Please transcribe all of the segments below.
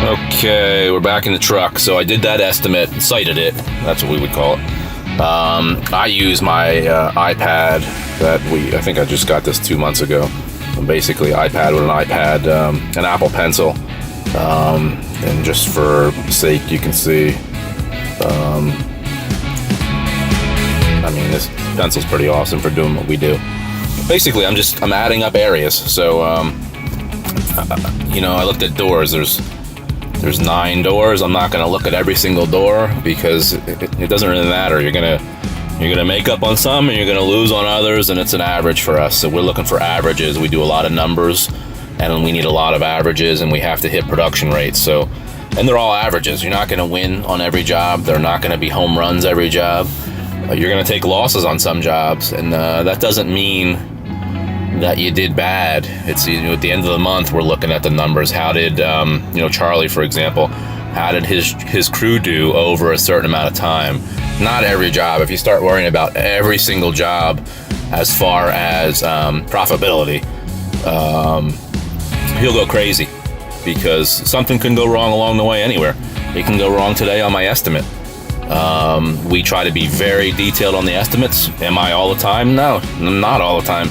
Okay, we're back in the truck. So I did that estimate, cited it. That's what we would call it. I use my iPad I think I just got this 2 months ago. Basically, iPad with an iPad, an Apple Pencil. And just for sake, you can see, this pencil's pretty awesome for doing what we do. Basically, I'm adding up areas. So, I looked at doors. There's 9 doors. I'm not going to look at every single door because it doesn't really matter. You're gonna make up on some and you're gonna lose on others, and it's an average for us. So we're looking for averages. We do a lot of numbers, and we need a lot of averages, and we have to hit production rates. So, and they're all averages. You're not gonna win on every job. They're not gonna be home runs every job. You're gonna take losses on some jobs, and that doesn't mean that you did bad. It's at the end of the month, we're looking at the numbers. How did Charlie, for example, how did his crew do over a certain amount of time? Not every job. If you start worrying about every single job as far as profitability, he'll go crazy because something can go wrong along the way anywhere. It can go wrong today on my estimate. We try to be very detailed on the estimates. Am I all the time? No, not all the time.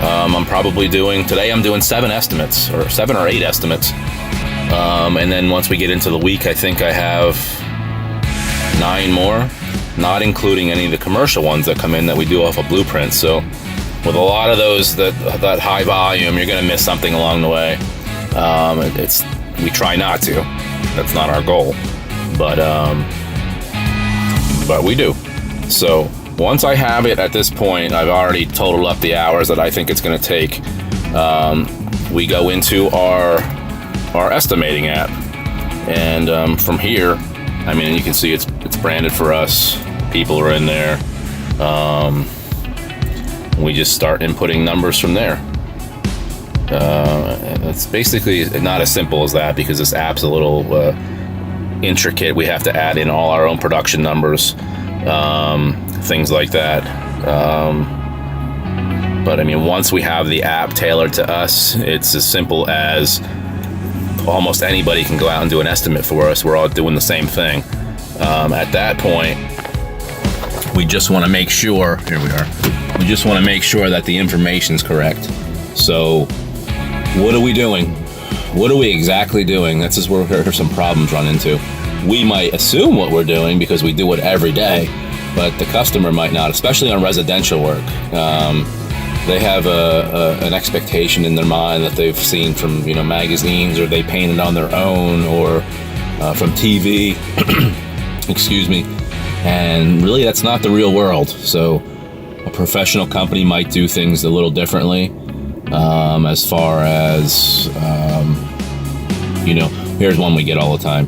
I'm doing 7 estimates, or 7 or 8 estimates. And then once we get into the week, I think I have 9 more, not including any of the commercial ones that come in that we do off of Blueprint. So with a lot of those, that high volume, you're going to miss something along the way. We try not to. That's not our goal. But we do. So once I have it at this point, I've already totaled up the hours that I think it's going to take. We go into our estimating app, and from here, you can see it's branded for us. People are in there. We just start inputting numbers from there. It's basically not as simple as that because this app's a little intricate. We have to add in all our own production numbers, things like that. But once we have the app tailored to us, it's as simple as almost anybody can go out and do an estimate for us. We're all doing the same thing. At that point, we just want to make sure, here we are, we just want to make sure that the information's correct. So what are we doing? What are we exactly doing? That's just where some problems run into. We might assume what we're doing because we do it every day, but the customer might not, especially on residential work. They have an expectation in their mind that they've seen from magazines, or they painted on their own, or from TV. Excuse me. And really, that's not the real world. So a professional company might do things a little differently. As far as here's one we get all the time.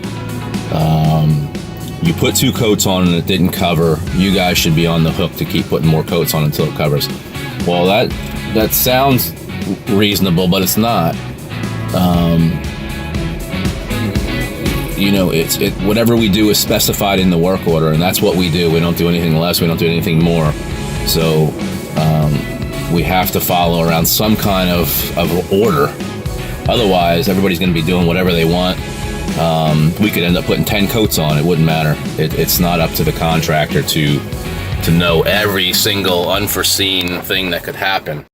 You put 2 coats on and it didn't cover. You guys should be on the hook to keep putting more coats on until it covers. Well, that sounds reasonable, but it's not. Whatever we do is specified in the work order, and that's what we do. We don't do anything less. We don't do anything more. So we have to follow around some kind of order. Otherwise, everybody's going to be doing whatever they want. We could end up putting 10 coats on. It wouldn't matter. It's not up to the contractor to know every single unforeseen thing that could happen.